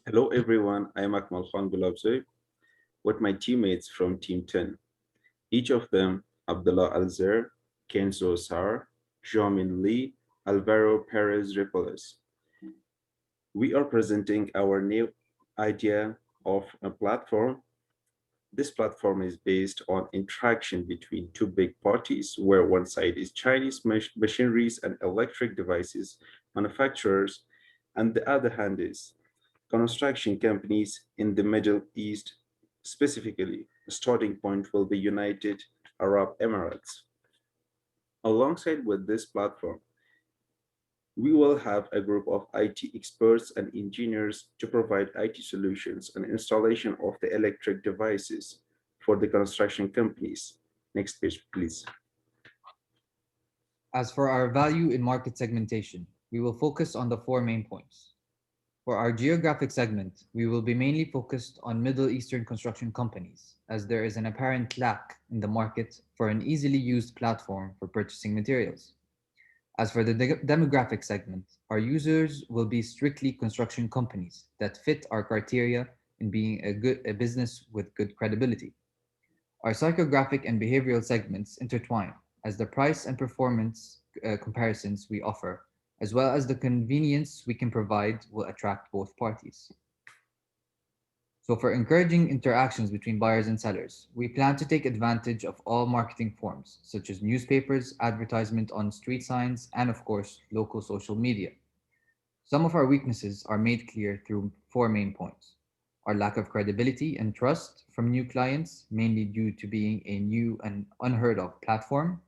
Hello everyone, I am Akmal Khan Gulabzoy with my teammates from Team 10. Each of them, Abdullah Alzer, Kenzo Sar, Joamin Lee, Alvaro Perez Ripolis. We are presenting our new idea of a platform. This platform is based on interaction between two big parties, where one side is Chinese machineries and electric devices manufacturers, and the other hand is construction companies in the Middle East, specifically. The starting point will be United Arab Emirates. Alongside with this platform, we will have a group of IT experts and engineers to provide IT solutions and installation of the electric devices for the construction companies. Next page, please. As for our value in market segmentation, we will focus on the four main points. For our geographic segment, we will be mainly focused on Middle Eastern construction companies, as there is an apparent lack in the market for an easily used platform for purchasing materials. As for the demographic segment, our users will be strictly construction companies that fit our criteria in being a business with good credibility. Our psychographic and behavioral segments intertwine, as the price and performance comparisons we offer, as well as the convenience we can provide, will attract both parties. So, for encouraging interactions between buyers and sellers, we plan to take advantage of all marketing forms, such as newspapers, advertisement on street signs, and of course, local social media. Some of our weaknesses are made clear through four main points: our lack of credibility and trust from new clients, mainly due to being a new and unheard of platform,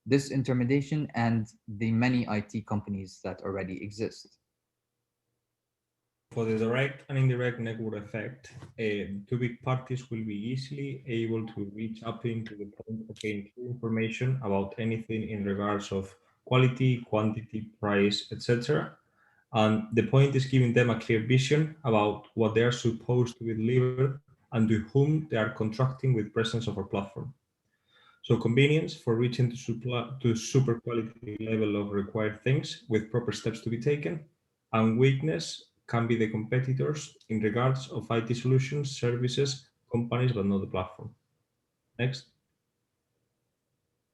disintermediation, and the many IT companies that already exist. For the direct and indirect network effect, two big parties will be easily able to reach up into the point of getting clear information about anything in regards of quality, quantity, price, etc. And the point is giving them a clear vision about what they are supposed to deliver and to whom they are contracting with presence of our platform. So convenience for reaching to super quality level of required things with proper steps to be taken, and weakness can be the competitors in regards of IT solutions, services, companies, but not the platform. Next.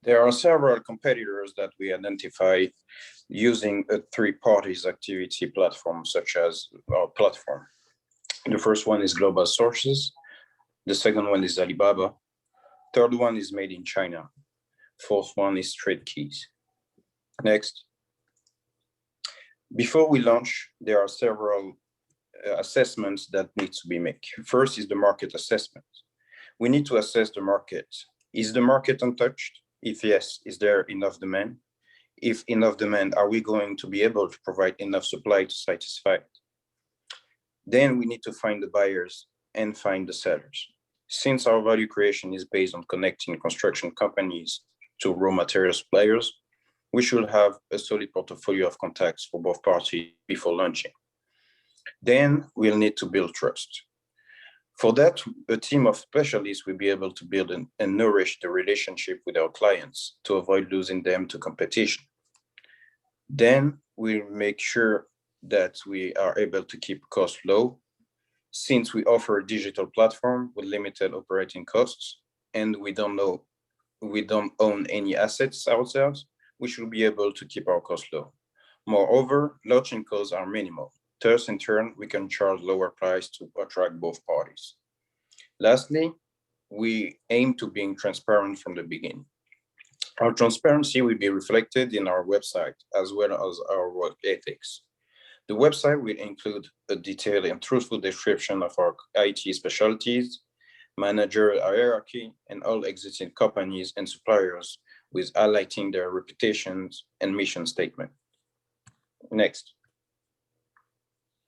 There are several competitors that we identify using a three parties activity platform, such as our platform. The first one is Global Sources. The second one is Alibaba. Third one is Made in China. Fourth one is TradeKeys. Next. Before we launch, there are several assessments that need to be made. First is the market assessment. We need to assess the market. Is the market untouched? If yes, is there enough demand? If enough demand, are we going to be able to provide enough supply to satisfy it? Then we need to find the buyers and find the sellers. Since our value creation is based on connecting construction companies to raw material suppliers, we should have a solid portfolio of contacts for both parties before launching. Then we'll need to build trust. For that, a team of specialists will be able to build and nourish the relationship with our clients to avoid losing them to competition. Then we'll make sure that we are able to keep costs low, since we offer a digital platform with limited operating costs and we don't own any assets ourselves. We should be able to keep our costs low. Moreover, launching costs are minimal. Thus, in turn, we can charge lower price to attract both parties. Lastly, we aim to being transparent from the beginning. Our transparency will be reflected in our website as well as our work ethics. The website will include a detailed and truthful description of our IT specialties, manager hierarchy, and all existing companies and suppliers, with highlighting their reputations and mission statement. Next.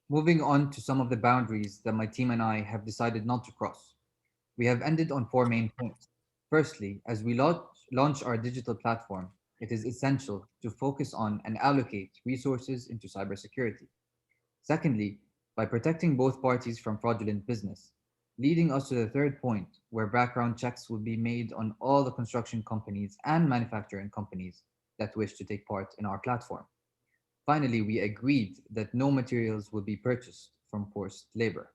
Moving on to some of the boundaries that my team and I have decided not to cross. We have ended on four main points. Firstly, as we launch our digital platform, it is essential to focus on and allocate resources into cybersecurity. Secondly, by protecting both parties from fraudulent business, leading us to the third point, where background checks will be made on all the construction companies and manufacturing companies that wish to take part in our platform. Finally, we agreed that no materials will be purchased from forced labor.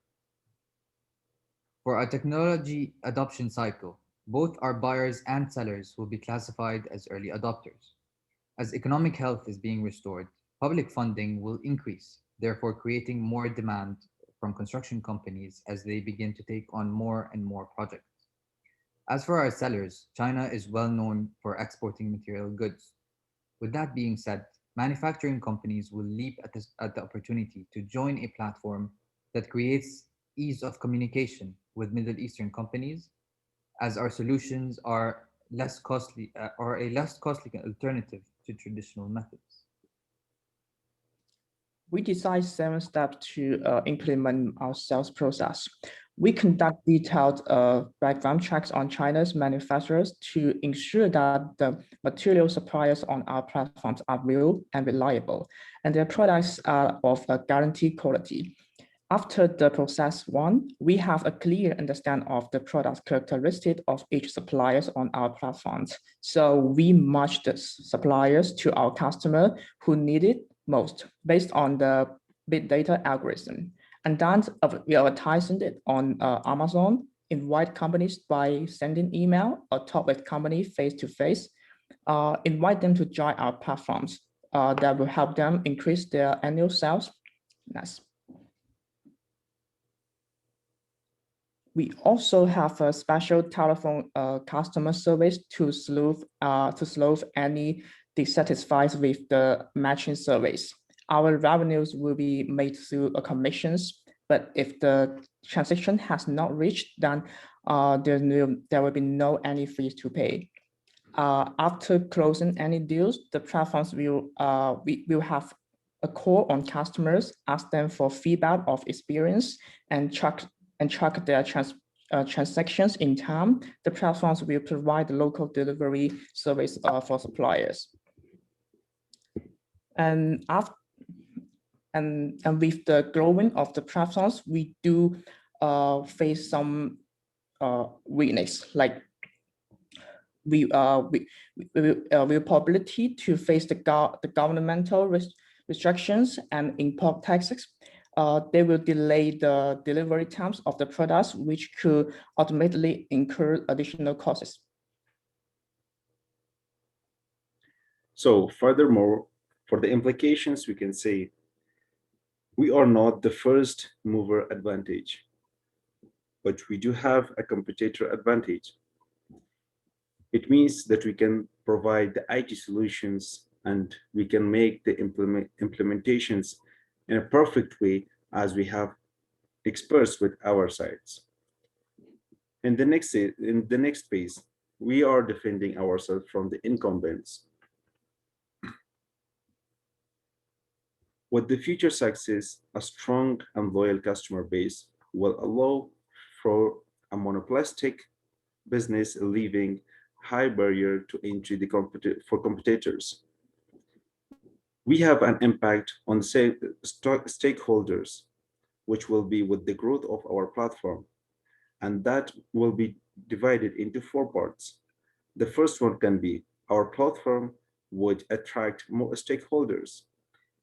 For our technology adoption cycle, both our buyers and sellers will be classified as early adopters. As economic health is being restored, public funding will increase, therefore creating more demand from construction companies as they begin to take on more and more projects. As for our sellers, China is well known for exporting material goods. With that being said, manufacturing companies will leap at the opportunity to join a platform that creates ease of communication with Middle Eastern companies, as our solutions are less costly or a less costly alternative to traditional methods. We designed 7 steps to implement our sales process. We conduct detailed background checks on China's manufacturers to ensure that the material suppliers on our platforms are real and reliable, and their products are of a guaranteed quality. After the process 1, we have a clear understanding of the product characteristic of each suppliers on our platforms. So we match the suppliers to our customer who need it most based on the big data algorithm. And then we advertise it on Amazon, invite companies by sending email or talk with company face-to-face, invite them to join our platforms that will help them increase their annual sales. Nice. We also have a special telephone customer service to solve any dissatisfied with the matching service. Our revenues will be made through commissions, but if the transaction has not reached, then there will be no any fees to pay. After closing any deals, the platforms will have a call on customers, ask them for feedback of experience, and track their transactions in time. The platforms will provide local delivery service for suppliers. And with the growing of the platforms, we do face some weakness, like we probability to face the governmental restrictions and import taxes. They will delay the delivery times of the products, which could ultimately incur additional costs. So furthermore, for the implications, we can say we are not the first mover advantage, but we do have a competitor advantage. It means that we can provide the IT solutions and we can make the implementations in a perfect way, as we have experts with our sites. In the next phase, we are defending ourselves from the incumbents. With the future success, a strong and loyal customer base will allow for a monopolistic business, leaving high barrier to entry for competitors. We have an impact on stakeholders, which will be with the growth of our platform, and that will be divided into 4 parts. The first one can be our platform would attract more stakeholders.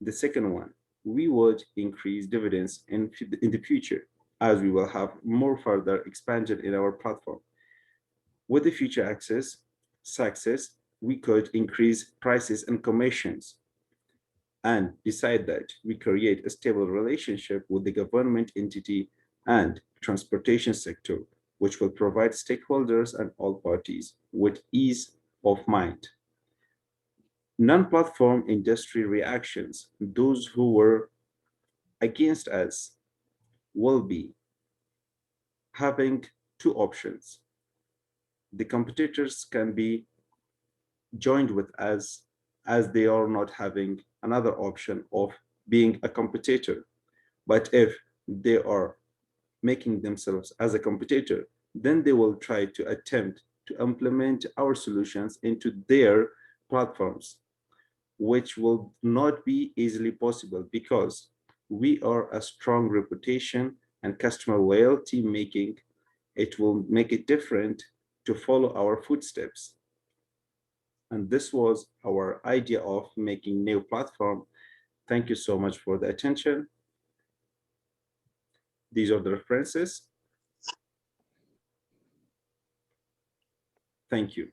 The second one, we would increase dividends in the future, as we will have more further expansion in our platform. With the future success, we could increase prices and commissions, and decide that we create a stable relationship with the government entity and transportation sector, which will provide stakeholders and all parties with ease of mind. Non-platform industry reactions, those who were against us, will be having 2 options. The competitors can be joined with us, as they are not having another option of being a competitor. But if they are making themselves as a competitor, then they will try to attempt to implement our solutions into their platforms, which will not be easily possible because we are a strong reputation and customer loyalty, making it will make it different to follow our footsteps. And this was our idea of making new platform. Thank you so much for the attention. These are the references. Thank you.